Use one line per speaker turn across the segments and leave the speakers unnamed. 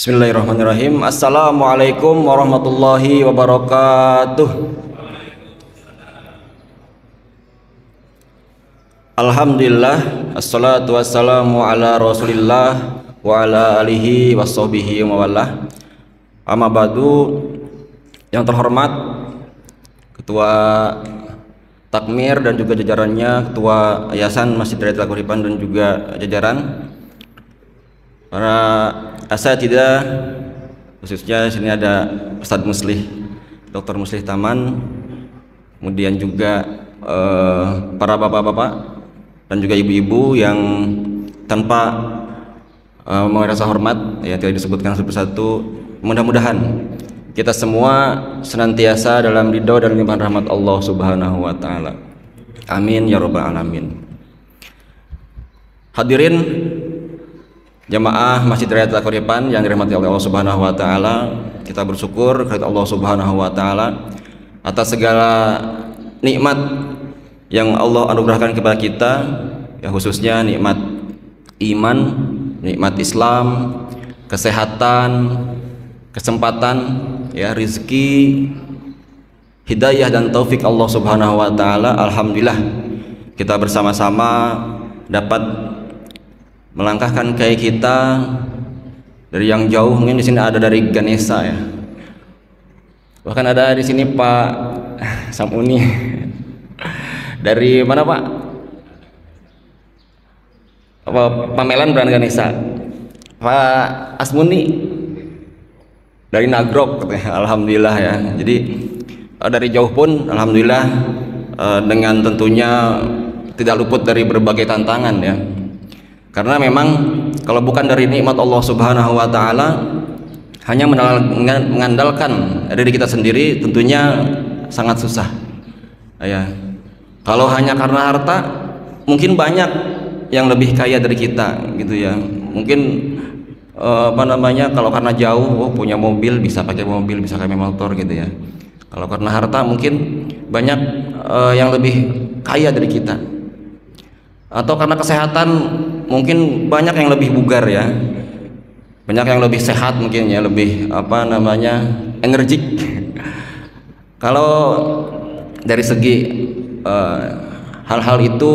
Bismillahirrahmanirrahim. Assalamualaikum warahmatullahi wabarakatuh. Alhamdulillah, assalatu wassalamu ala rasulillah wa ala alihi wassohbihi wa mawalah. Amma ba'du. Yang terhormat Ketua Takmir dan juga jajarannya, Ketua Yayasan Masjid Dairatul Aqribaan dan juga jajaran, para asatidzah, khususnya sini ada Ustadz Muslih, Dr. Muslih Taman, kemudian juga para bapak-bapak dan juga ibu-ibu yang tanpa merasa hormat ya tidak disebutkan satu persatu. Mudah-mudahan kita semua senantiasa dalam ridho dan limpahan rahmat Allah Subhanahu wa taala. Amin ya rabbal alamin. Hadirin jamaah Masjid Dairatul Aqribaan yang dirahmati oleh Allah Subhanahu wa taala, kita bersyukur kepada Allah Subhanahu wa taala atas segala nikmat yang Allah anugerahkan kepada kita, ya khususnya nikmat iman, nikmat Islam, kesehatan, kesempatan, ya rezeki, hidayah dan taufik Allah Subhanahu wa taala. Alhamdulillah kita bersama-sama dapat melangkahkan kaki kita dari yang jauh. Mungkin di sini ada dari Ganesha ya. Bahkan ada di sini Pak Samuni. Dari mana Pak? Apa Pamelan Brand Ganesha. Pak Asmuni dari Nagrok katanya. Alhamdulillah ya. Jadi dari jauh pun alhamdulillah, dengan tentunya tidak luput dari berbagai tantangan ya. Karena memang kalau bukan dari nikmat Allah Subhanahu wa taala, hanya mengandalkan diri kita sendiri tentunya sangat susah. Ya. Kalau hanya karena harta, mungkin banyak yang lebih kaya dari kita gitu ya. Mungkin kalau karena jauh, punya mobil, bisa pakai mobil, bisa pakai motor gitu ya. Kalau karena harta mungkin banyak yang lebih kaya dari kita. Atau karena kesehatan mungkin banyak yang lebih bugar ya, banyak yang lebih sehat mungkin ya, lebih energik. Kalau dari segi hal-hal itu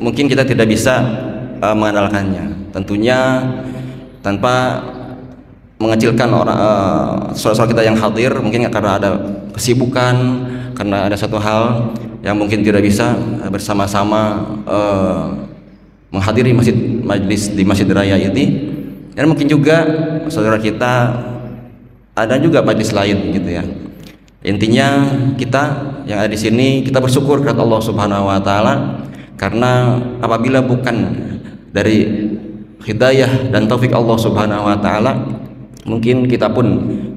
mungkin kita tidak bisa mengandalkannya, tentunya tanpa mengecilkan orang saudara kita yang hadir, mungkin karena ada kesibukan, karena ada satu hal yang mungkin tidak bisa bersama-sama menghadiri majlis di Masjid Raya ini. Dan mungkin juga saudara kita ada juga majlis lain gitu ya. Intinya kita yang ada di sini, kita bersyukur kepada Allah Subhanahu wa taala, karena apabila bukan dari hidayah dan taufik Allah Subhanahu wa taala, mungkin kita pun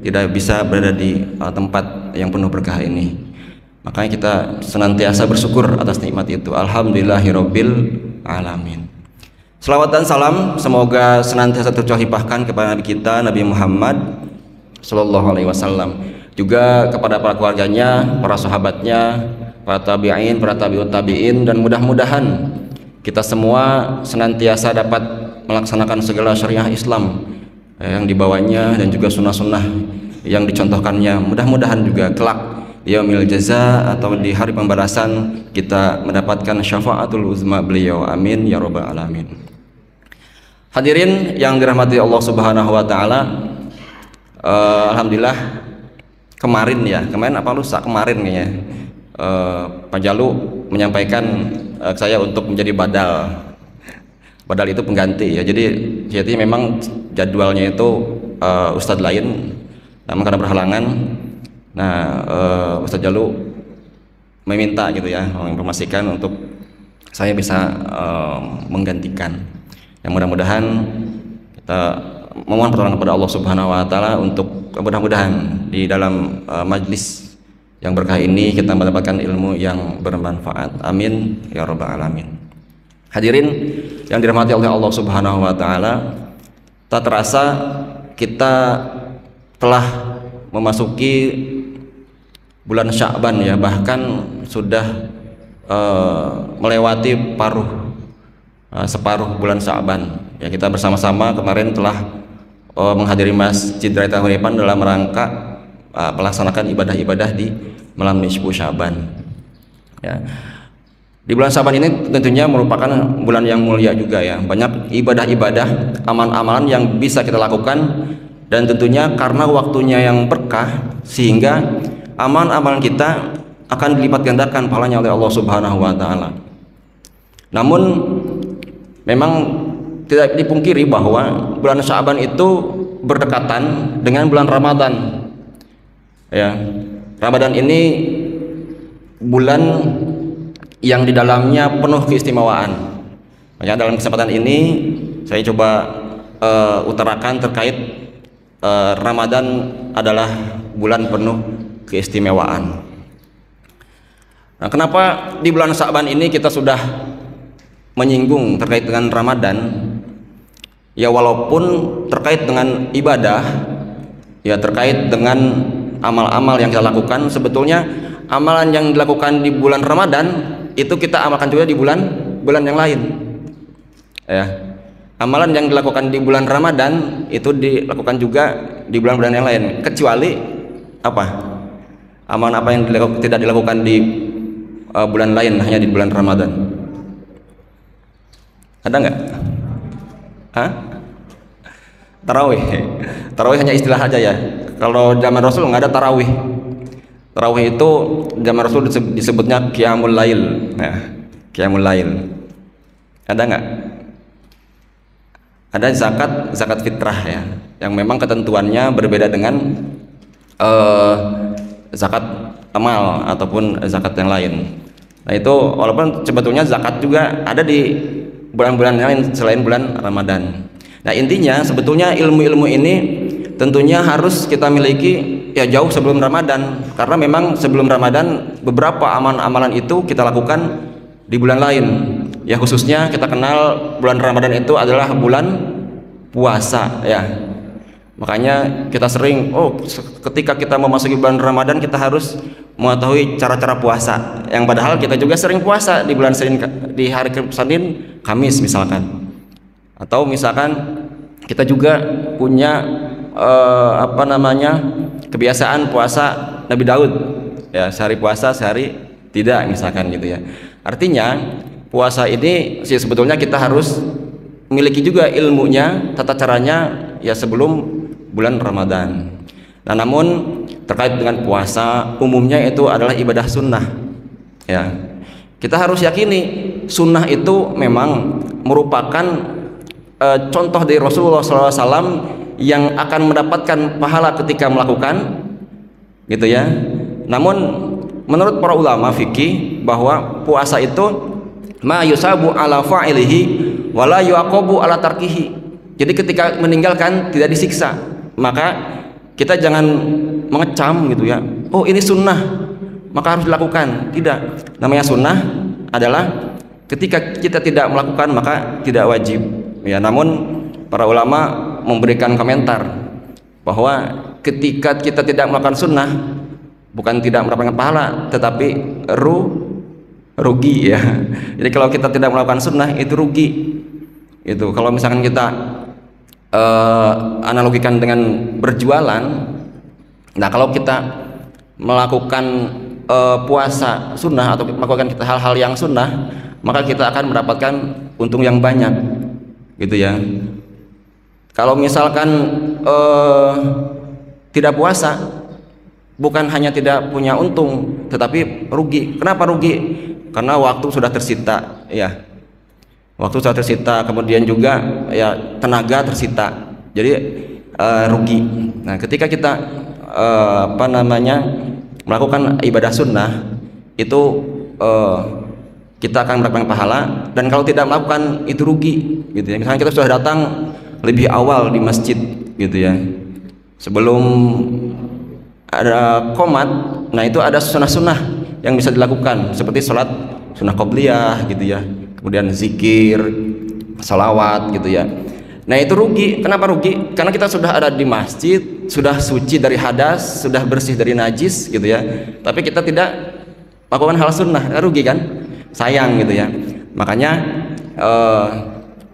tidak bisa berada di tempat yang penuh berkah ini. Makanya kita senantiasa bersyukur atas nikmat itu. Alhamdulillahirabbil alamin. Selawat dan salam semoga senantiasa tercurahkan kepada Nabi kita, Nabi Muhammad sallallahu alaihi wasallam, juga kepada para keluarganya, para sahabatnya, para tabi'in, para tabi'ut tabi'in, dan mudah-mudahan kita semua senantiasa dapat melaksanakan segala syariah Islam yang dibawanya dan juga sunnah-sunnah yang dicontohkannya. Mudah-mudahan juga kelak di yaumil jaza atau di hari pembalasan kita mendapatkan syafaatul uzma beliau. Amin ya rabbal alamin. Hadirin yang dirahmati Allah Subhanahu wa taala, alhamdulillah kemarin apa lusa kemarin kayaknya, Pak Jalu menyampaikan saya untuk menjadi badal. Badal itu pengganti ya. Jadi memang jadwalnya itu ustadz lain, namun karena berhalangan, Ustadz Jalu meminta gitu ya, menginformasikan untuk saya bisa menggantikan. Yang mudah-mudahan kita memohon pertolongan kepada Allah Subhanahu wa taala untuk mudah-mudahan di dalam majlis yang berkah ini kita mendapatkan ilmu yang bermanfaat. Amin ya rabbal alamin. Hadirin yang dirahmati oleh Allah Subhanahu wa taala, tak terasa kita telah memasuki bulan Sya'ban ya, bahkan sudah melewati separuh bulan Sya'ban ya. Kita bersama-sama kemarin telah menghadiri Masjid Raya Huripan dalam rangka melaksanakan ibadah-ibadah di malam nisfu Syaban. Ya. Di bulan Syaban ini tentunya merupakan bulan yang mulia juga ya. Banyak ibadah-ibadah, amalan-amalan yang bisa kita lakukan, dan tentunya karena waktunya yang berkah sehingga amalan-amalan kita akan dilipat gandakan pahalanya oleh Allah Subhanahu wa taala. Namun memang tidak dipungkiri bahwa bulan Syaban itu berdekatan dengan bulan Ramadan. Ya, Ramadan ini bulan yang di dalamnya penuh keistimewaan. Makanya dalam kesempatan ini saya coba utarakan terkait Ramadan adalah bulan penuh keistimewaan. Nah, kenapa di bulan Syaban ini kita sudah menyinggung terkait dengan Ramadan? Ya, walaupun terkait dengan ibadah, ya terkait dengan amal-amal yang kita lakukan, sebetulnya amalan yang dilakukan di bulan Ramadan itu kita amalkan juga di bulan yang lain. Ya, amalan yang dilakukan di bulan Ramadan itu dilakukan juga di bulan-bulan yang lain, kecuali apa? Amalan apa yang tidak dilakukan di bulan lain, hanya di bulan Ramadan? Ada nggak? Hah? Tarawih. Tarawih hanya istilah aja ya. Kalau zaman Rasul nggak ada tarawih. Tarawih itu zaman Rasul disebutnya qiyamul lail. Nah, qiyamul lail. Ada nggak? Ada zakat fitrah ya, yang memang ketentuannya berbeda dengan zakat amal ataupun zakat yang lain. Nah, itu walaupun sebetulnya zakat juga ada di bulan-bulan lain selain bulan Ramadan. Nah, intinya sebetulnya ilmu-ilmu ini tentunya harus kita miliki ya jauh sebelum Ramadan, karena memang sebelum Ramadan beberapa amalan-amalan itu kita lakukan di bulan lain. Ya, khususnya kita kenal bulan Ramadan itu adalah bulan puasa ya. Makanya kita sering ketika kita memasuki bulan Ramadan kita harus mengetahui cara-cara puasa. Yang padahal kita juga sering puasa di bulan Senin, di hari Senin, Kamis misalkan. Atau misalkan kita juga punya kebiasaan puasa Nabi Daud ya, sehari puasa sehari tidak misalkan gitu ya. Artinya puasa ini sih sebetulnya kita harus memiliki juga ilmunya, tata caranya ya sebelum bulan Ramadan. Nah, namun terkait dengan puasa umumnya itu adalah ibadah sunnah ya. Kita harus yakini sunnah itu memang merupakan contoh dari Rasulullah SAW yang akan mendapatkan pahala ketika melakukan gitu ya. Namun menurut para ulama fikih bahwa puasa itu ma yusabu ala fa'ilihi wala yuaqabu ala tarkihi. Jadi ketika meninggalkan tidak disiksa, maka kita jangan mengecam gitu ya. Oh, ini sunnah maka harus dilakukan. Tidak. Namanya sunnah adalah ketika kita tidak melakukan maka tidak wajib. Ya, namun para ulama memberikan komentar bahwa ketika kita tidak melakukan sunnah bukan tidak mendapatkan pahala, tetapi rugi ya. Jadi kalau kita tidak melakukan sunnah itu rugi. Itu kalau misalkan kita analogikan dengan berjualan. Nah, kalau kita melakukan puasa sunnah atau melakukan kita hal-hal yang sunnah, maka kita akan mendapatkan untung yang banyak gitu ya. Kalau misalkan tidak puasa, bukan hanya tidak punya untung tetapi rugi. Kenapa rugi? Karena waktu sudah tersita ya. Waktu sudah tersita, kemudian juga ya tenaga tersita. Jadi rugi. Nah, ketika kita melakukan ibadah sunnah itu kita akan mendapatkan pahala, dan kalau tidak melakukan itu rugi gitu ya. Misalnya kita sudah datang lebih awal di masjid gitu ya, sebelum ada qomat, nah itu ada sunnah-sunnah yang bisa dilakukan seperti sholat sunnah qobliyah gitu ya, kemudian zikir, salawat gitu ya. Nah itu rugi. Kenapa rugi? Karena kita sudah ada di masjid, sudah suci dari hadas, sudah bersih dari najis gitu ya, tapi kita tidak melakukan hal sunnah, rugi kan? Sayang gitu ya. Makanya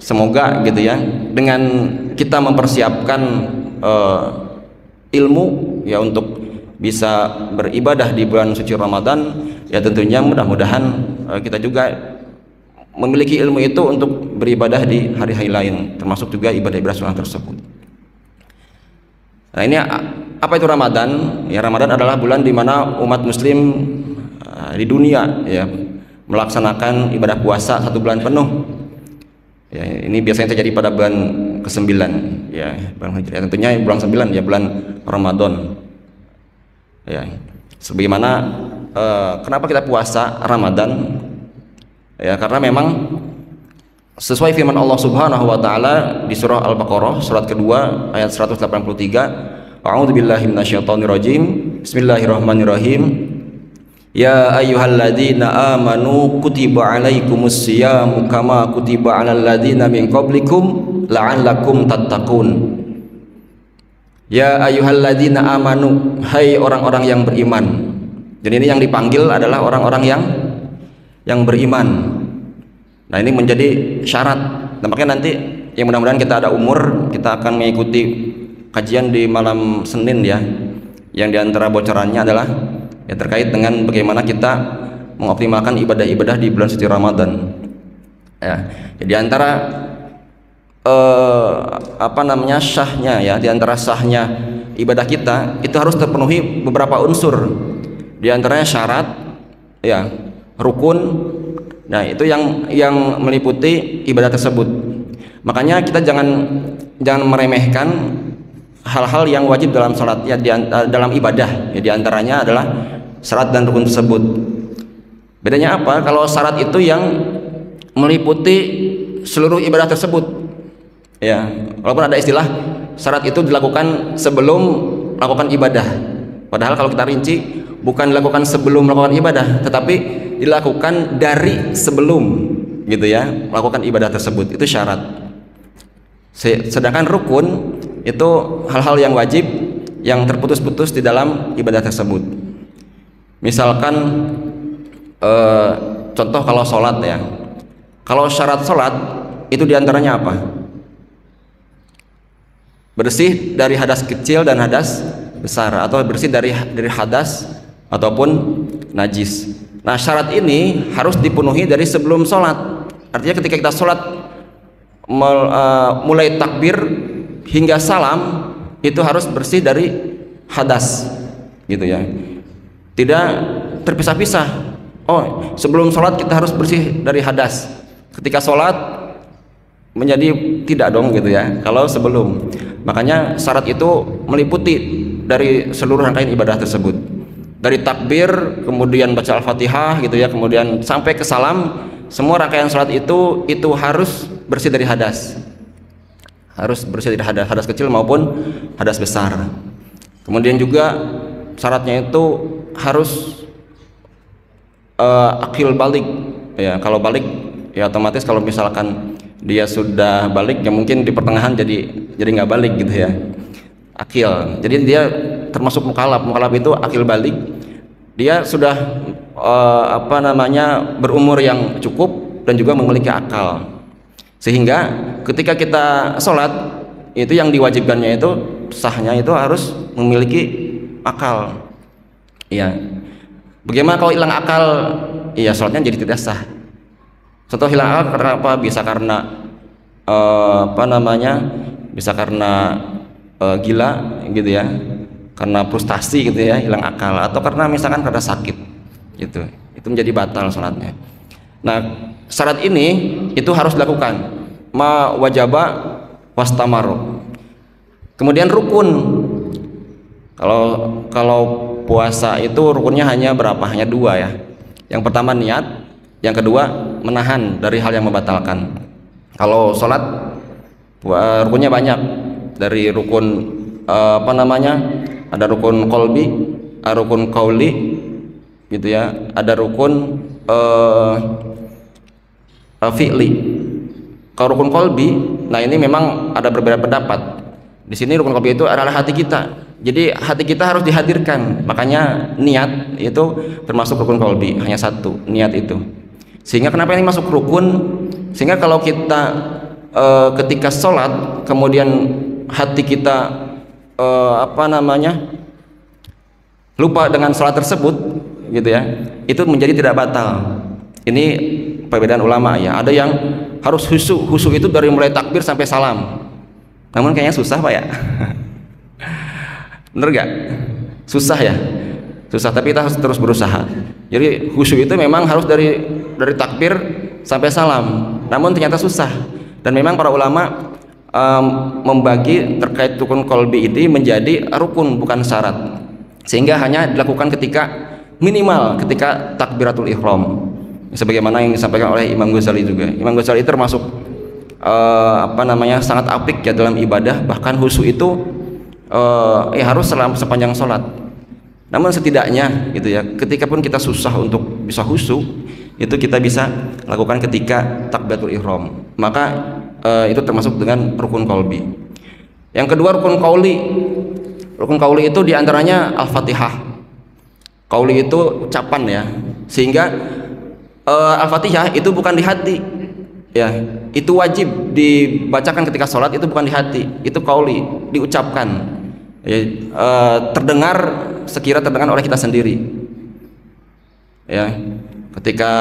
semoga gitu ya, dengan kita mempersiapkan ilmu ya untuk bisa beribadah di bulan suci Ramadan, ya tentunya mudah-mudahan kita juga memiliki ilmu itu untuk beribadah di hari-hari lain, termasuk juga ibadah-ibadah sunnah tersebut. Nah, ini apa itu Ramadan? Ya, Ramadan adalah bulan di mana umat muslim di dunia ya melaksanakan ibadah puasa 1 bulan penuh. Ya, ini biasanya terjadi pada bulan ke-9 ya, bulan Hijriah. Tentunya bulan 9 ya, bulan Ramadan. Ya. Sebagaimana kenapa kita puasa Ramadan? Ya, karena memang sesuai firman Allah Subhanahu wa taala di surah Al-Baqarah surat kedua ayat 183, A'udzubillahi minasyaitonirrajim. Bismillahirrahmanirrahim. Ya ayyuhalladzina amanu kutiba alaikumus syiyamu kama kutiba alal ladzina min qablikum la'allakum tattaqun. Ya ayyuhalladzina amanu, hai orang-orang yang beriman. Dan ini yang dipanggil adalah orang-orang yang beriman. Nah, ini menjadi syarat. Nampaknya nanti yang mudah-mudahan kita ada umur, kita akan mengikuti kajian di malam Senin ya. Yang diantara bocorannya adalah ya terkait dengan bagaimana kita mengoptimalkan ibadah-ibadah di bulan suci Ramadan. Ya, di antara sahnya ya, di antara sahnya ibadah kita itu harus terpenuhi beberapa unsur. Di antaranya syarat ya, rukun. Nah, itu yang meliputi ibadah tersebut. Makanya kita jangan meremehkan hal-hal yang wajib dalam salat ya, dalam ibadah ya, di antaranya adalah syarat dan rukun tersebut. Bedanya apa? Kalau syarat itu yang meliputi seluruh ibadah tersebut. Ya, walaupun ada istilah syarat itu dilakukan sebelum melakukan ibadah. Padahal kalau kita rinci, bukan dilakukan sebelum melakukan ibadah, tetapi dilakukan dari sebelum gitu ya, melakukan ibadah tersebut. Itu syarat. Sedangkan rukun itu hal-hal yang wajib yang terputus-putus di dalam ibadah tersebut. Misalkan contoh kalau sholat ya, kalau syarat sholat itu diantaranya apa? Bersih dari hadas kecil dan hadas besar, atau bersih dari hadas ataupun najis. Nah, syarat ini harus dipenuhi dari sebelum sholat. Artinya ketika kita sholat mulai takbir hingga salam itu harus bersih dari hadas gitu ya, tidak terpisah-pisah. Oh, sebelum sholat kita harus bersih dari hadas, ketika sholat menjadi tidak dong gitu ya kalau sebelum. Makanya syarat itu meliputi dari seluruh rangkaian ibadah tersebut, dari takbir kemudian baca Al-Fatihah gitu ya, kemudian sampai ke salam, semua rangkaian sholat itu harus bersih dari hadas, harus bersih dari hadas kecil maupun hadas besar. Kemudian juga syaratnya itu harus akil balik ya. Kalau balik ya otomatis kalau misalkan dia sudah balik ya mungkin di pertengahan jadi nggak balik gitu ya, akil. Jadi dia termasuk mukallaf. Mukallaf itu akil balik, dia sudah berumur yang cukup dan juga memiliki akal, sehingga ketika kita sholat itu yang diwajibkannya itu sahnya itu harus memiliki akal ya. Bagaimana kalau hilang akal? Iya, sholatnya jadi tidak sah. Contoh hilang akal karena apa? Bisa karena bisa karena gila gitu ya, karena frustasi gitu ya, hilang akal, atau karena misalkan karena sakit gitu, itu menjadi batal sholatnya. Nah, syarat ini itu harus dilakukan, ma wajaba wastamaru. Kemudian rukun, kalau puasa itu rukunnya hanya berapa? Hanya 2 ya. Yang pertama niat, yang kedua menahan dari hal yang membatalkan. Kalau sholat rukunnya banyak, dari rukun ada rukun kolbi, ada rukun kauli gitu ya, ada rukun fi'li. Kalau rukun kolbi, nah ini memang ada berbeda pendapat. Di sini rukun kolbi itu adalah hati kita. Jadi hati kita harus dihadirkan. Makanya niat itu termasuk rukun kolbi, hanya 1 niat itu. Sehingga kenapa ini masuk rukun? Sehingga kalau kita ketika sholat kemudian hati kita lupa dengan sholat tersebut gitu ya, itu menjadi tidak batal. Ini perbedaan ulama ya. Ada yang harus khusyuk itu dari mulai takbir sampai salam. Namun kayaknya susah Pak ya. Bener gak? Susah ya? Susah, tapi kita harus terus berusaha. Jadi khusyuk itu memang harus dari takbir sampai salam. Namun ternyata susah. Dan memang para ulama membagi terkait rukun qalbi ini menjadi rukun bukan syarat. Sehingga hanya dilakukan minimal ketika takbiratul ihram. Sebagaimana yang disampaikan oleh Imam Ghazali juga. Imam Ghazali termasuk sangat apik ya dalam ibadah, bahkan khusyuk itu harus sepanjang sholat. Namun setidaknya gitu ya, ketika pun kita susah untuk bisa khusyuk, itu kita bisa lakukan ketika takbiratul ihram. Maka itu termasuk dengan rukun qalbi. Yang kedua rukun qauli. Rukun qauli itu diantaranya Al-Fatihah. Qauli itu ucapan ya, sehingga Al-Fatihah itu bukan di hati ya, itu wajib dibacakan ketika sholat, itu bukan di hati, itu qauli, diucapkan ya, sekira terdengar oleh kita sendiri ya. Ketika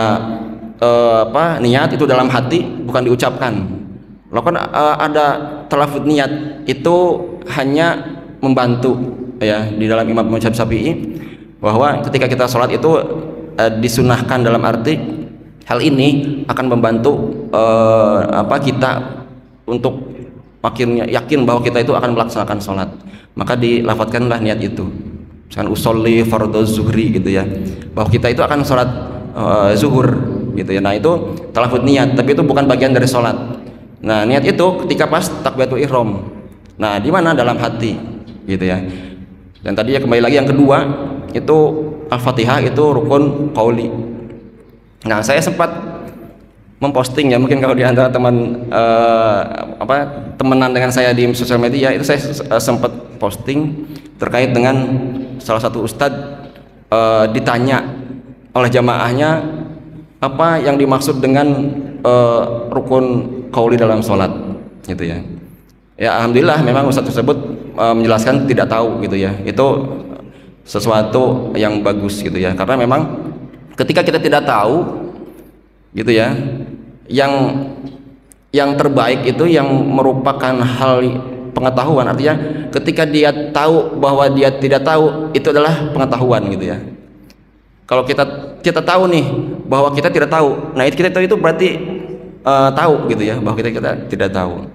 niat itu dalam hati, bukan diucapkan. Lakukan ada talafut niat itu hanya membantu ya di dalam Imam Syafi'i, bahwa ketika kita sholat itu disunahkan dalam arti hal ini akan membantu kita untuk makin yakin bahwa kita itu akan melaksanakan sholat. Maka dilafadzkanlah niat itu. Misalkan usolli fardhu zuhri gitu ya, bahwa kita itu akan sholat zuhur gitu ya. Nah itu talafut niat, tapi itu bukan bagian dari sholat. Nah niat itu ketika pas takbiratul ihram. Nah di mana? Dalam hati gitu ya. Dan tadi ya kembali lagi yang kedua itu Al-Fatihah, itu rukun qauli. Nah saya sempat memposting ya, mungkin kalau di antara temenan dengan saya di sosial media itu saya sempat posting terkait dengan salah satu ustadz ditanya oleh jamaahnya apa yang dimaksud dengan rukun qauli dalam sholat gitu ya. Ya alhamdulillah memang ustadz tersebut menjelaskan tidak tahu gitu ya. Itu sesuatu yang bagus gitu ya, karena memang ketika kita tidak tahu gitu ya, yang terbaik itu yang merupakan hal pengetahuan. Artinya ketika dia tahu bahwa dia tidak tahu, itu adalah pengetahuan gitu ya. Kalau kita tahu nih bahwa kita tidak tahu, nah kita itu berarti tahu gitu ya, bahwa kita tidak tahu.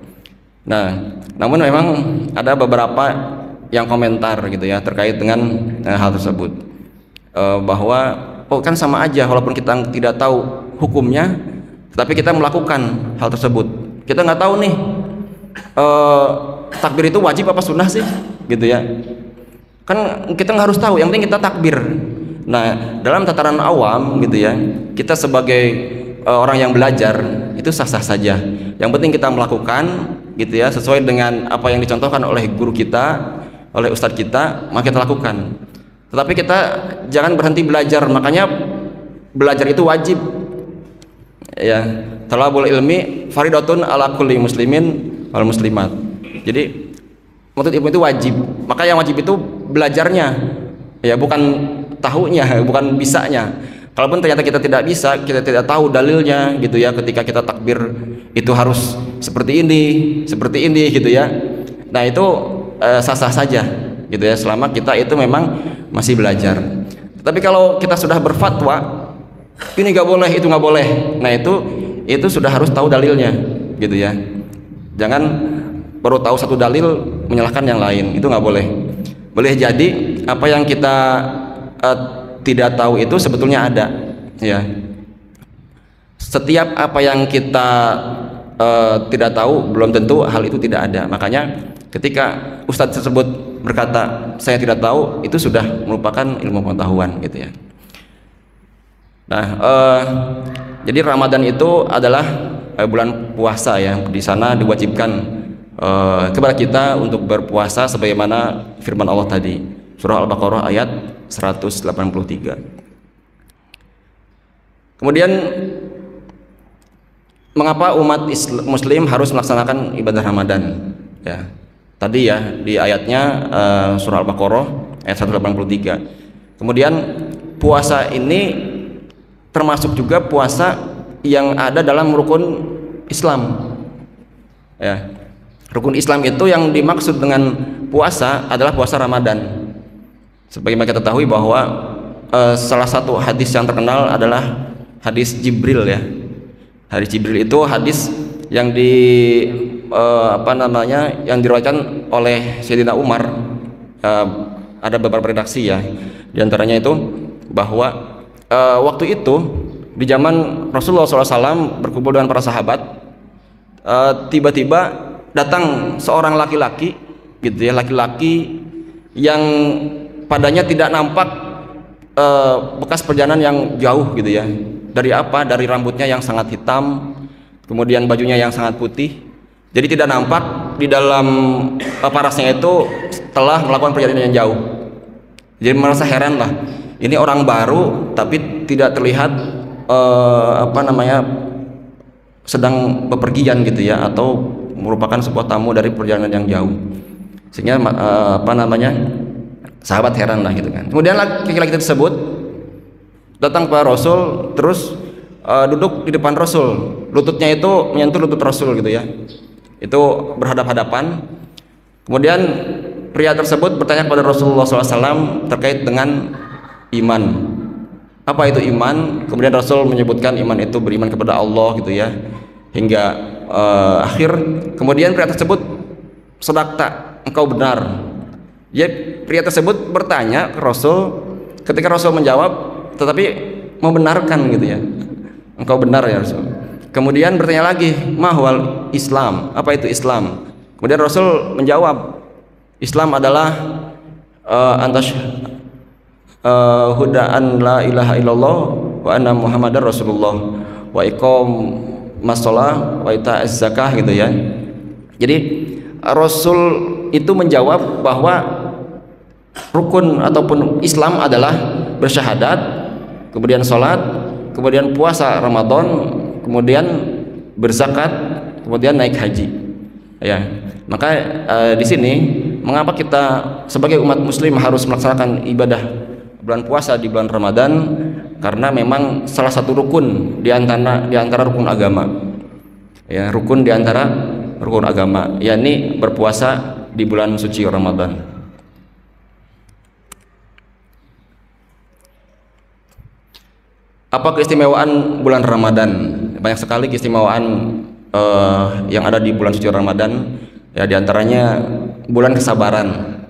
Nah namun memang ada beberapa yang komentar gitu ya terkait dengan hal tersebut, bahwa kan sama aja walaupun kita tidak tahu hukumnya, tetapi kita melakukan hal tersebut. Kita nggak tahu nih takbir itu wajib apa sunnah sih gitu ya, kan kita nggak harus tahu, yang penting kita takbir. Nah dalam tataran awam gitu ya, kita sebagai orang yang belajar itu sah-sah saja, yang penting kita melakukan gitu ya sesuai dengan apa yang dicontohkan oleh guru kita, oleh ustadz kita, maka kita lakukan. Tetapi kita jangan berhenti belajar. Makanya belajar itu wajib ya. Talabul ilmi faridatun ala kulli muslimin wal muslimat. Jadi menuntut ilmu itu wajib. Maka yang wajib itu belajarnya ya, bukan tahunya, bukan bisanya. Kalaupun ternyata kita tidak bisa, kita tidak tahu dalilnya gitu ya, ketika kita takbir itu harus seperti ini gitu ya. Nah itu sah-sah saja gitu ya, selama kita itu memang masih belajar. Tapi kalau kita sudah berfatwa ini nggak boleh, itu nggak boleh, nah itu sudah harus tahu dalilnya gitu ya. Jangan baru tahu satu dalil menyalahkan yang lain, itu nggak boleh. Boleh jadi apa yang kita tidak tahu itu sebetulnya ada ya. Setiap apa yang kita tidak tahu belum tentu hal itu tidak ada. Makanya ketika ustadz tersebut berkata saya tidak tahu, itu sudah merupakan ilmu pengetahuan gitu ya. Nah jadi Ramadan itu adalah bulan puasa ya. Di sana diwajibkan kepada kita untuk berpuasa sebagaimana firman Allah tadi, surah Al-Baqarah ayat 183. Kemudian mengapa umat Muslim harus melaksanakan ibadah Ramadan? Ya, tadi ya di ayatnya surah Al-Baqarah ayat 183. Kemudian puasa ini termasuk juga puasa yang ada dalam rukun Islam. Ya, rukun Islam itu yang dimaksud dengan puasa adalah puasa Ramadan. Sebagaimana kita ketahui bahwa salah satu hadis yang terkenal adalah hadis Jibril ya. Hadis Jibril itu hadis yang yang diriwayatkan oleh Sayyidina Umar. Ada beberapa redaksi ya. Di antaranya itu bahwa waktu itu di zaman Rasulullah SAW berkumpul dengan para sahabat, tiba-tiba datang seorang laki-laki gitu ya, laki-laki yang padanya tidak nampak bekas perjalanan yang jauh gitu ya. Dari apa? Dari rambutnya yang sangat hitam, kemudian bajunya yang sangat putih. Jadi tidak nampak di dalam parasnya itu telah melakukan perjalanan yang jauh. Jadi merasa heran lah. Ini orang baru tapi tidak terlihat sedang bepergian gitu ya, atau merupakan sebuah tamu dari perjalanan yang jauh. Sehingga sahabat heran lah gitu kan. Kemudian laki-laki tersebut datang kepada Rasul, terus duduk di depan Rasul, lututnya itu menyentuh lutut Rasul gitu ya, itu berhadap-hadapan. Kemudian pria tersebut bertanya kepada Rasulullah SAW terkait dengan iman. Apa itu iman? Kemudian Rasul menyebutkan iman itu beriman kepada Allah gitu ya, hingga akhir. Kemudian pria tersebut, sadaqta, engkau benar. Ya, pria tersebut bertanya ke Rasul, ketika Rasul menjawab tetapi membenarkan gitu ya, engkau benar ya Rasul. Kemudian bertanya lagi, mahwal Islam, apa itu Islam? Kemudian Rasul menjawab, Islam adalah hudaan la ilaha illallah wa anna muhammadar rasulullah wa iqamas shalah wa ita'az zakah gitu ya. Jadi Rasul itu menjawab bahwa rukun ataupun Islam adalah bersyahadat, kemudian sholat, kemudian puasa Ramadan, kemudian berzakat, kemudian naik haji. Ya, maka di sini mengapa kita sebagai umat Muslim harus melaksanakan ibadah bulan puasa di bulan Ramadan? Karena memang salah satu rukun di antara rukun agama. Ya, rukun di antara rukun agama, yakni berpuasa di bulan suci Ramadan. Apa keistimewaan bulan Ramadan? Banyak sekali keistimewaan yang ada di bulan suci Ramadan. Ya, diantaranya bulan kesabaran.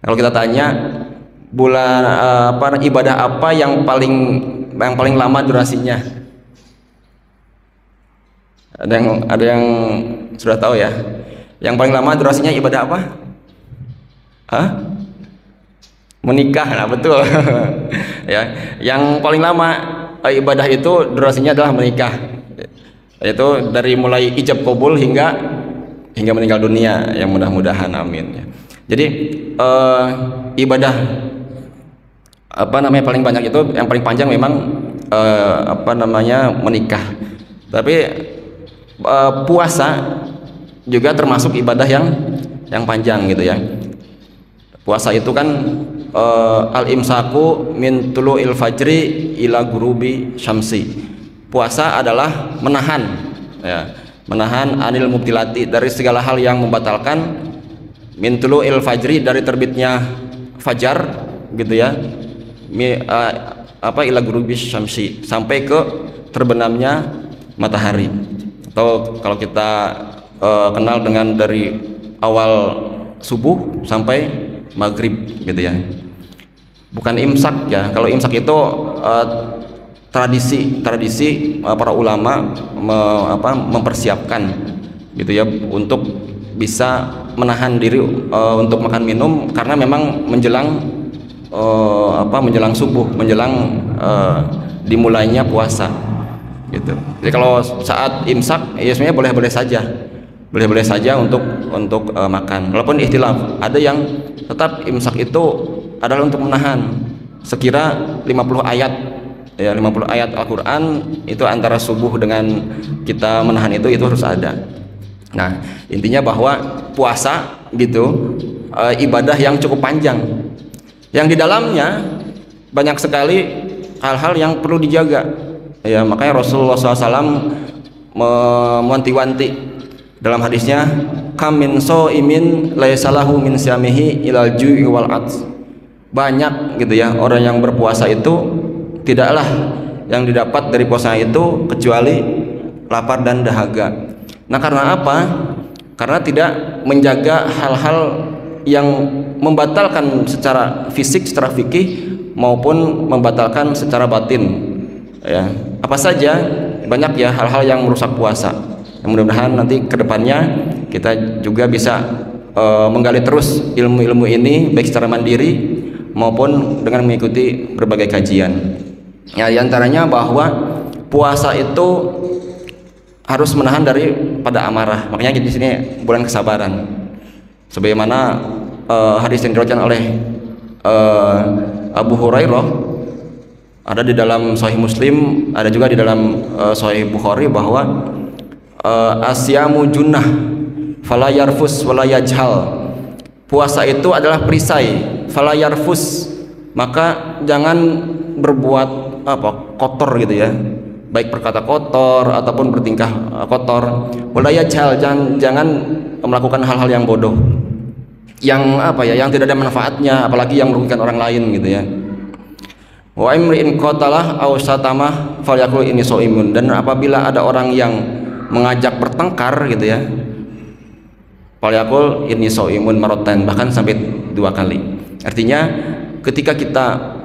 Kalau kita tanya bulan ibadah apa yang paling lama durasinya? Ada yang sudah tahu ya? Yang paling lama durasinya ibadah apa? Hah? Menikah, nah betul. Ya, yang paling lama ibadah itu durasinya adalah menikah. Itu dari mulai ijab qabul hingga meninggal dunia, yang mudah-mudahan amin ya. Jadi ibadah paling banyak itu, yang paling panjang memang menikah. Tapi puasa juga termasuk ibadah yang panjang gitu ya. Puasa itu kan al-imsaku min tulu'il fajri ila gurubi syamsi. Puasa adalah menahan ya, menahan anil mubtilati, dari segala hal yang membatalkan, min tulu'il fajri, dari terbitnya fajar gitu ya, ila gurubi syamsi, sampai ke terbenamnya matahari. Atau kalau kita kenal dengan dari awal subuh sampai maghrib gitu ya, bukan imsak ya. Kalau imsak itu tradisi para ulama mempersiapkan gitu ya, untuk bisa menahan diri untuk makan minum, karena memang menjelang subuh, menjelang dimulainya puasa gitu. Jadi kalau saat imsak ya sebenarnya boleh-boleh saja untuk makan, walaupun ikhtilaf. Ada yang tetap imsak itu adalah untuk menahan sekira 50 ayat ya 50 ayat Al-Quran itu antara subuh dengan kita menahan itu harus ada. Nah, intinya bahwa puasa gitu ibadah yang cukup panjang, yang di dalamnya banyak sekali hal-hal yang perlu dijaga. Ya, makanya Rasulullah SAW mewanti-wanti dalam hadisnya, kam min shaimin laisa lahu min syamihi ilal ju'i wal 'ats. Banyak gitu ya orang yang berpuasa itu tidaklah yang didapat dari puasa itu kecuali lapar dan dahaga. Nah, karena apa? Karena tidak menjaga hal-hal yang membatalkan secara fisik, secara fikih maupun membatalkan secara batin. Ya, apa saja? Banyak ya hal-hal yang merusak puasa. Yang mudah-mudahan nanti kedepannya kita juga bisa menggali terus ilmu-ilmu ini baik secara mandiri maupun dengan mengikuti berbagai kajian. Ya, diantaranya bahwa puasa itu harus menahan daripada amarah. Makanya di sini bulan kesabaran. Sebagaimana hadis yang diriwayatkan oleh Abu Hurairah, ada di dalam Sahih Muslim, ada juga di dalam Sahih Bukhari, bahwa asyamu junnah fala yarfus wala yajhal. Puasa itu adalah perisai, fala yarfus, maka jangan berbuat kotor gitu ya, baik berkata kotor ataupun bertingkah kotor. Wala yajhal, jangan melakukan hal-hal yang bodoh, yang yang tidak ada manfaatnya, apalagi yang merugikan orang lain gitu ya. Wa imri'in qatalah aw satamah falyaqul inni shaimun. Dan apabila ada orang yang mengajak bertengkar gitu ya, falyaqul inni shaimun marratan, bahkan sampai 2 kali. Artinya ketika kita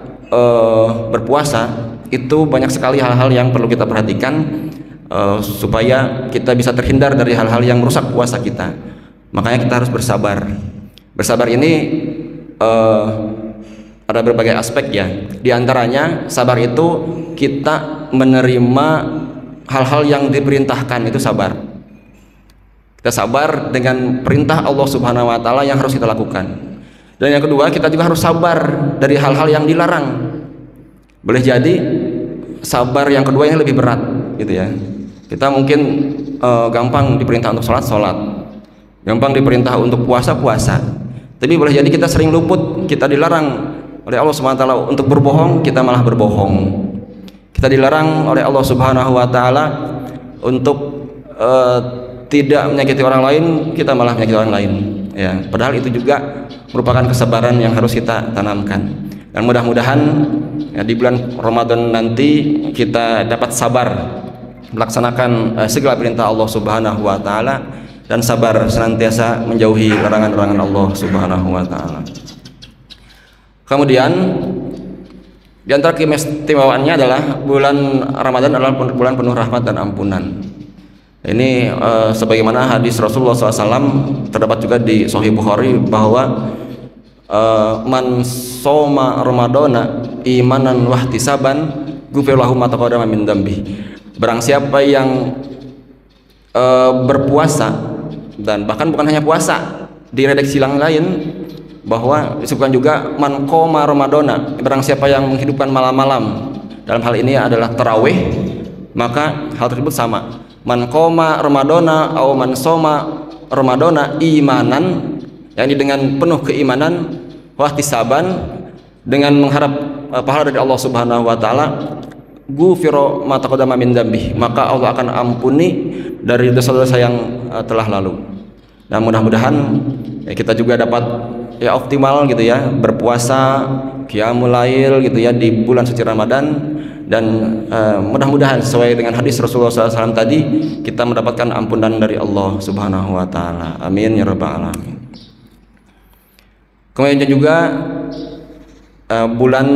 berpuasa itu banyak sekali hal-hal yang perlu kita perhatikan supaya kita bisa terhindar dari hal-hal yang merusak puasa kita. Makanya kita harus bersabar. Bersabar ini ada berbagai aspek ya. Di antaranya sabar itu kita menerima hal-hal yang diperintahkan, itu sabar. Kita sabar dengan perintah Allah Subhanahu wa taala yang harus kita lakukan. Dan yang kedua, kita juga harus sabar dari hal-hal yang dilarang. Boleh jadi sabar yang kedua yang lebih berat gitu ya. Kita mungkin gampang diperintah untuk sholat, gampang diperintah untuk puasa, tapi boleh jadi kita sering luput, kita dilarang oleh Allah Subhanahu wa taala untuk berbohong, kita malah berbohong. Kita dilarang oleh Allah Subhanahu wa taala untuk tidak menyakiti orang lain, kita malah menyakiti orang lain ya. Padahal itu juga merupakan kesabaran yang harus kita tanamkan. Dan mudah-mudahan ya, di bulan Ramadan nanti kita dapat sabar melaksanakan segala perintah Allah Subhanahu wa taala dan sabar senantiasa menjauhi larangan-larangan Allah Subhanahu wa taala. Kemudian di antara keistimewaannya adalah bulan Ramadan adalah bulan penuh rahmat dan ampunan. Ini sebagaimana hadis Rasulullah SAW terdapat juga di Sahih Bukhari bahwa man soma ramadana imanan wahtisaban ghufira lahu ma taqaddama min dzambi. Barang siapa yang berpuasa, dan bahkan bukan hanya puasa, di redaksi yang lain bahwa disebutkan juga man qoma ramadana, barang siapa yang menghidupkan malam-malam, dalam hal ini adalah tarawih, maka hal tersebut sama. Man qoma ramadana atau man soma ramadana imanan, yakni dengan penuh keimanan, wahtisaban, dengan mengharap pahala dari Allah Subhanahu wa taala, ghufira ma taqaddama min dzambi, maka Allah akan ampuni dari dosa-dosa yang telah lalu. Nah, mudah-mudahan ya, kita juga dapat ya optimal gitu ya, berpuasa qiyamul lail gitu ya di bulan suci Ramadan, dan mudah-mudahan sesuai dengan hadis Rasulullah SAW tadi, kita mendapatkan ampunan dari Allah Subhanahu wa taala. Amin ya rabbal alamin. Kemudian juga bulan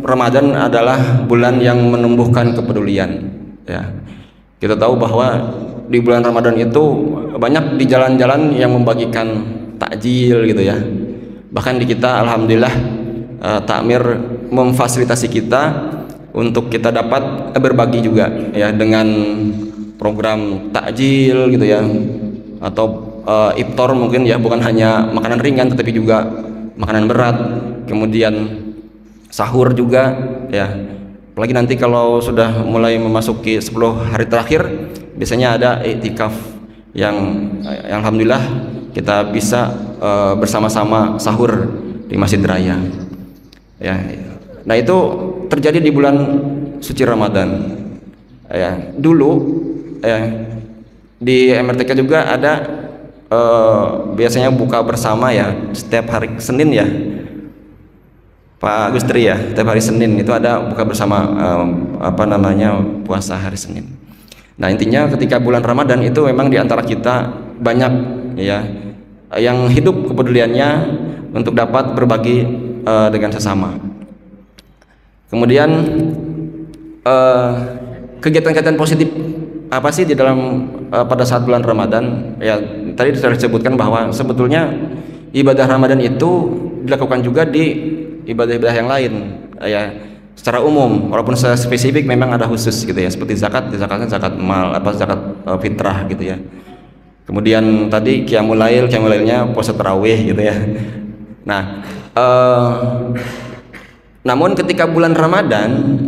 Ramadan adalah bulan yang menumbuhkan kepedulian ya. Kita tahu bahwa di bulan Ramadan itu banyak di jalan-jalan yang membagikan takjil gitu ya. Bahkan di kita alhamdulillah takmir memfasilitasi kita untuk kita dapat berbagi juga ya, dengan program takjil gitu ya, atau iftar mungkin ya, bukan hanya makanan ringan tetapi juga makanan berat, kemudian sahur juga ya. Apalagi nanti kalau sudah mulai memasuki 10 hari terakhir, biasanya ada iktikaf yang alhamdulillah kita bisa bersama-sama sahur di Masjid Raya. Ya. Nah, itu terjadi di bulan suci Ramadan. Ya, dulu di MRTK juga ada biasanya buka bersama ya setiap hari Senin ya. Pak Agustri ya, setiap hari Senin itu ada buka bersama puasa hari Senin. Nah, intinya ketika bulan Ramadan itu memang di antara kita banyak ya yang hidup kepeduliannya untuk dapat berbagi dengan sesama. Kemudian kegiatan-kegiatan positif apa sih di dalam pada saat bulan Ramadan? Ya, tadi sudah disebutkan bahwa sebetulnya ibadah Ramadan itu dilakukan juga di ibadah-ibadah yang lain ya secara umum, walaupun secara spesifik memang ada khusus gitu ya, seperti zakatnya zakat mal zakat fitrah gitu ya. Kemudian tadi qiyamul lailnya puasa tarawih gitu ya. Nah, namun ketika bulan Ramadan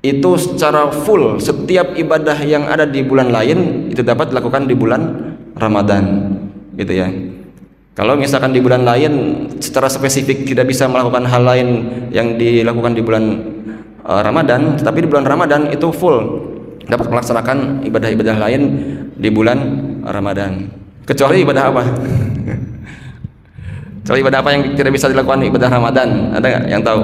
itu secara full setiap ibadah yang ada di bulan lain itu dapat dilakukan di bulan Ramadan gitu ya. Kalau misalkan di bulan lain secara spesifik tidak bisa melakukan hal lain yang dilakukan di bulan Ramadan, tapi di bulan Ramadan itu full dapat melaksanakan ibadah-ibadah lain di bulan Ramadan. Kecuali ibadah apa? Kecuali ibadah apa yang tidak bisa dilakukan di ibadah Ramadan? Ada nggak yang tahu?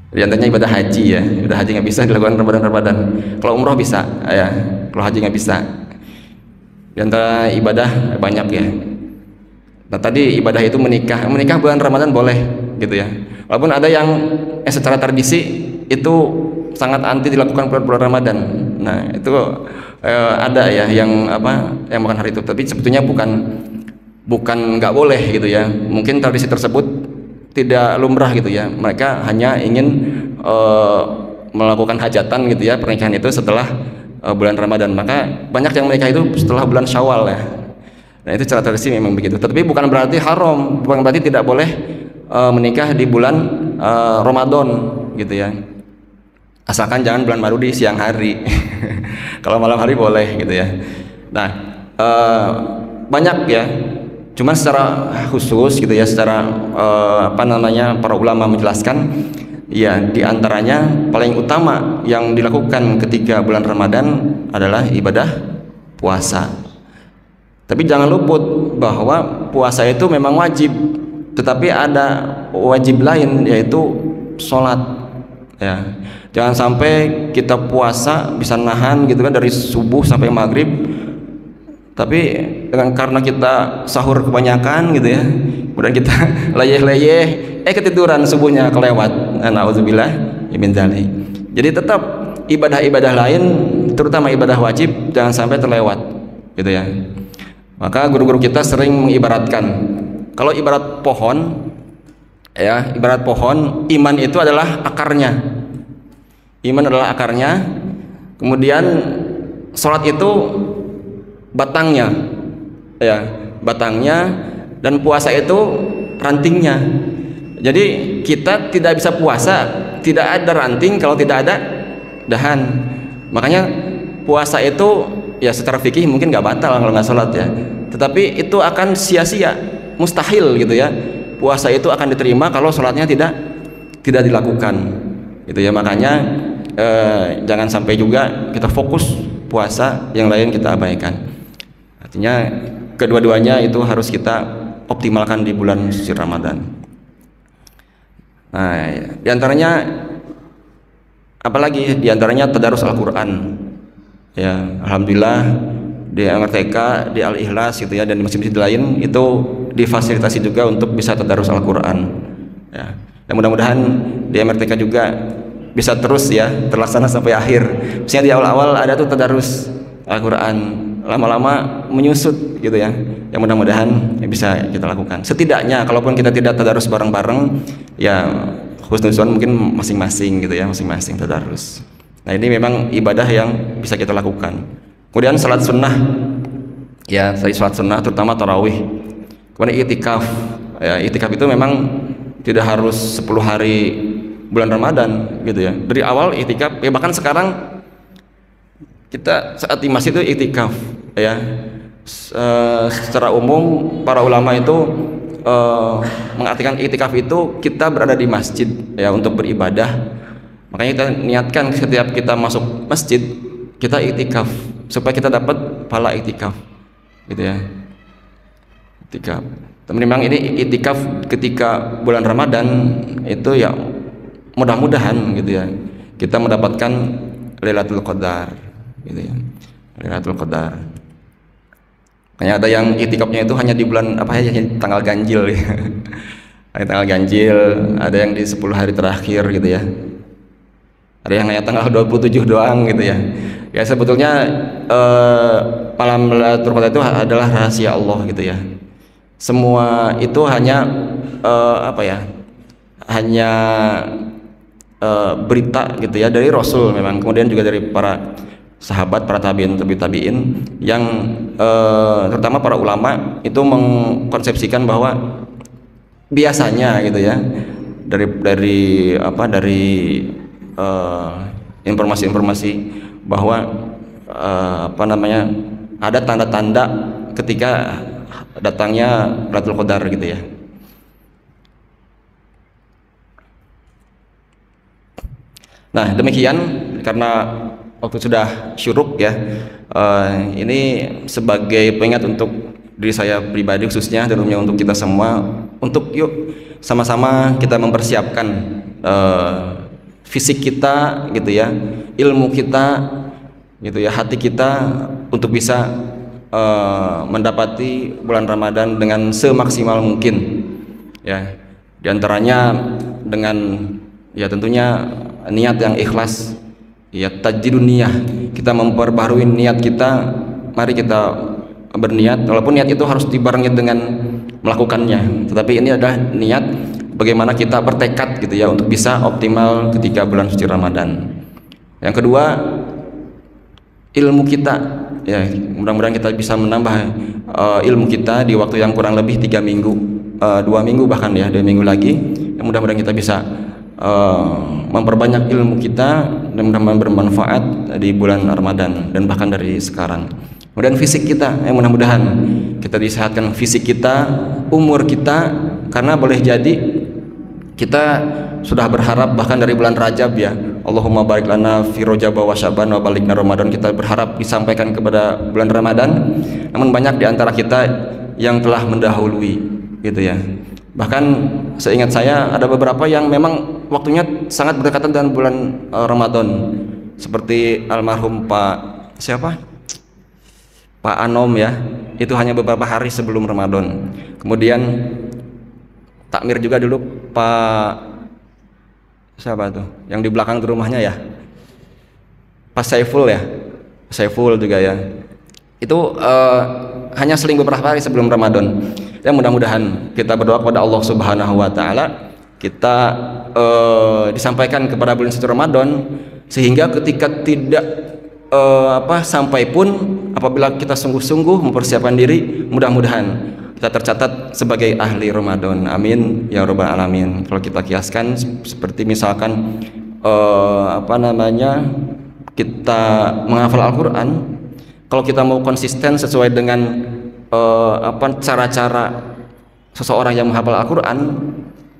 Di antaranya ibadah haji ya. Ibadah haji nggak bisa dilakukan Ramadan. Kalau umroh bisa, ya. Kalau haji nggak bisa. Di antara ibadah banyak ya. Nah, tadi ibadah itu menikah bulan Ramadan boleh gitu ya. Walaupun ada yang secara tradisi itu sangat anti dilakukan bulan Ramadan. Nah, itu ada ya yang bukan hari itu, tapi sebetulnya bukan nggak boleh gitu ya. Mungkin tradisi tersebut tidak lumrah gitu ya. Mereka hanya ingin melakukan hajatan gitu ya, pernikahan itu setelah bulan Ramadan. Maka banyak yang menikah itu setelah bulan Syawal ya. Nah, itu secara tradisi memang begitu. Tapi bukan berarti haram, bukan berarti tidak boleh menikah di bulan Ramadan gitu ya. Asalkan jangan bulan baru di siang hari. Kalau malam hari boleh gitu ya. Nah, banyak ya. Cuman secara khusus gitu ya, secara para ulama menjelaskan ya, di antaranya paling utama yang dilakukan ketika bulan Ramadan adalah ibadah puasa. Tapi jangan luput bahwa puasa itu memang wajib, tetapi ada wajib lain yaitu sholat ya. Jangan sampai kita puasa bisa nahan gitu kan dari subuh sampai maghrib, tapi karena kita sahur kebanyakan gitu ya, kemudian kita leyeh-leyeh ketiduran subuhnya kelewat. Nauzubillah min dzalik. Jadi tetap ibadah-ibadah lain terutama ibadah wajib jangan sampai terlewat gitu ya. Maka guru-guru kita sering mengibaratkan kalau ibarat pohon ya, ibarat pohon, iman itu adalah akarnya. Iman adalah akarnya, kemudian sholat itu batangnya ya, batangnya, dan puasa itu rantingnya. Jadi kita tidak bisa puasa, tidak ada ranting kalau tidak ada dahan. Makanya puasa itu ya secara fikih mungkin nggak batal kalau nggak sholat ya, tetapi itu akan sia-sia, mustahil gitu ya. Puasa itu akan diterima kalau sholatnya tidak dilakukan gitu ya. Makanya jangan sampai juga kita fokus puasa, yang lain kita abaikan. Artinya kedua-duanya itu harus kita optimalkan di bulan suci Ramadan. Nah, diantaranya apalagi diantaranya tadarus Al-Quran ya. Alhamdulillah di MRTK, di Al-Ikhlas gitu ya, dan di masjid-masjid lain itu difasilitasi juga untuk bisa tadarus Al-Quran ya. Dan mudah-mudahan di MRTK juga bisa terus ya terlaksana sampai akhir. Misalnya di awal-awal ada tuh tadarus Al-Quran, lama-lama menyusut gitu ya. Yang mudah-mudahan bisa kita lakukan. Setidaknya kalaupun kita tidak tadarus bareng-bareng ya, husnuzon mungkin masing-masing gitu ya, masing-masing tadarus. Nah, ini memang ibadah yang bisa kita lakukan. Kemudian salat sunnah ya, salat sunnah terutama tarawih. Kemudian itikaf ya, itikaf itu memang tidak harus 10 hari bulan Ramadan gitu ya. Dari awal iktikaf ya, bahkan sekarang kita saat di masjid itu iktikaf ya. Secara umum para ulama itu mengartikan iktikaf itu kita berada di masjid ya untuk beribadah. Makanya kita niatkan setiap kita masuk masjid kita iktikaf supaya kita dapat pahala iktikaf gitu ya. Iktikaf. Tapi memang ini iktikaf ketika bulan Ramadan itu ya mudah-mudahan gitu ya kita mendapatkan Lailatul Qadar gitu ya. Lailatul Qadar. Hanya ada yang iktikafnya itu hanya di bulan apa ya, tanggal ganjil ya. Tanggal ganjil, ada yang di 10 hari terakhir gitu ya. Ada yang hanya tanggal 27 doang gitu ya. Ya sebetulnya malam Lailatul Qadar itu adalah rahasia Allah gitu ya. Semua itu hanya apa ya? Hanya berita gitu ya dari Rasul memang, kemudian juga dari para sahabat, para tabiin yang terutama para ulama itu mengkonsepsikan bahwa biasanya gitu ya dari informasi-informasi bahwa apa namanya ada tanda-tanda ketika datangnya Lailatul Qadar gitu ya. Nah demikian, karena waktu sudah syuruk ya, ini sebagai pengingat untuk diri saya pribadi khususnya dan umumnya untuk kita semua, untuk yuk sama-sama kita mempersiapkan fisik kita gitu ya, ilmu kita gitu ya, hati kita untuk bisa mendapati bulan Ramadan dengan semaksimal mungkin ya. Di antaranya dengan ya tentunya niat yang ikhlas ya, tajdidun niyah, kita memperbaharui niat kita. Mari kita berniat, walaupun niat itu harus dibarengi dengan melakukannya, tetapi ini adalah niat bagaimana kita bertekad gitu ya untuk bisa optimal ketika bulan suci Ramadan. Yang kedua, ilmu kita ya, mudah-mudahan kita bisa menambah ilmu kita di waktu yang kurang lebih 3 minggu, 2 minggu bahkan ya, 2 minggu lagi. Mudah-mudahan kita bisa memperbanyak ilmu kita dan mudah-mudahan bermanfaat di bulan Ramadan dan bahkan dari sekarang. Kemudian fisik kita, mudah-mudahan kita disehatkan fisik kita, umur kita, karena boleh jadi kita sudah berharap bahkan dari bulan Rajab ya, Allahumma barik lana fi Rajab wa Syaban wa balighna Ramadan, kita berharap disampaikan kepada bulan Ramadan. Namun banyak di antara kita yang telah mendahului gitu ya. Bahkan seingat saya ada beberapa yang memang waktunya sangat berdekatan dengan bulan Ramadan, seperti almarhum Pak siapa? Pak Anom ya, itu hanya beberapa hari sebelum Ramadan. Kemudian takmir juga dulu Pak siapa tuh yang di belakang rumahnya ya, Pak Saiful ya, Saiful juga ya, itu hanya seling beberapa hari sebelum Ramadan. Ya mudah-mudahan kita berdoa kepada Allah Subhanahu wa taala, kita disampaikan kepada bulan suci Ramadan, sehingga ketika tidak sampai pun apabila kita sungguh-sungguh mempersiapkan diri, mudah-mudahan kita tercatat sebagai ahli Ramadan. Amin ya rabbal alamin. Kalau kita kiaskan seperti misalkan kita menghafal Al-Qur'an, kalau kita mau konsisten sesuai dengan cara-cara seseorang yang menghafal Al-Qur'an,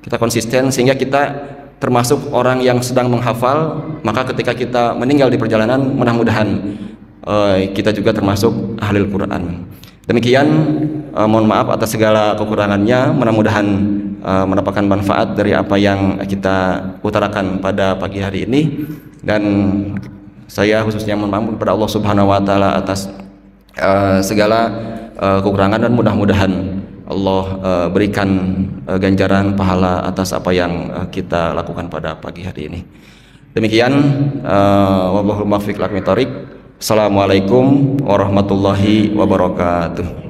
kita konsisten sehingga kita termasuk orang yang sedang menghafal, maka ketika kita meninggal di perjalanan, mudah-mudahan kita juga termasuk ahli Al-Qur'an. Demikian, mohon maaf atas segala kekurangannya, mudah-mudahan mendapatkan manfaat dari apa yang kita utarakan pada pagi hari ini, dan saya khususnya mohon maaf kepada Allah Subhanahu wa taala atas segala kekurangan, dan mudah-mudahan Allah berikan ganjaran pahala atas apa yang kita lakukan pada pagi hari ini. Demikian, wallahul muwaffiq ila aqwamit thoriq. Assalamualaikum warahmatullahi wabarakatuh.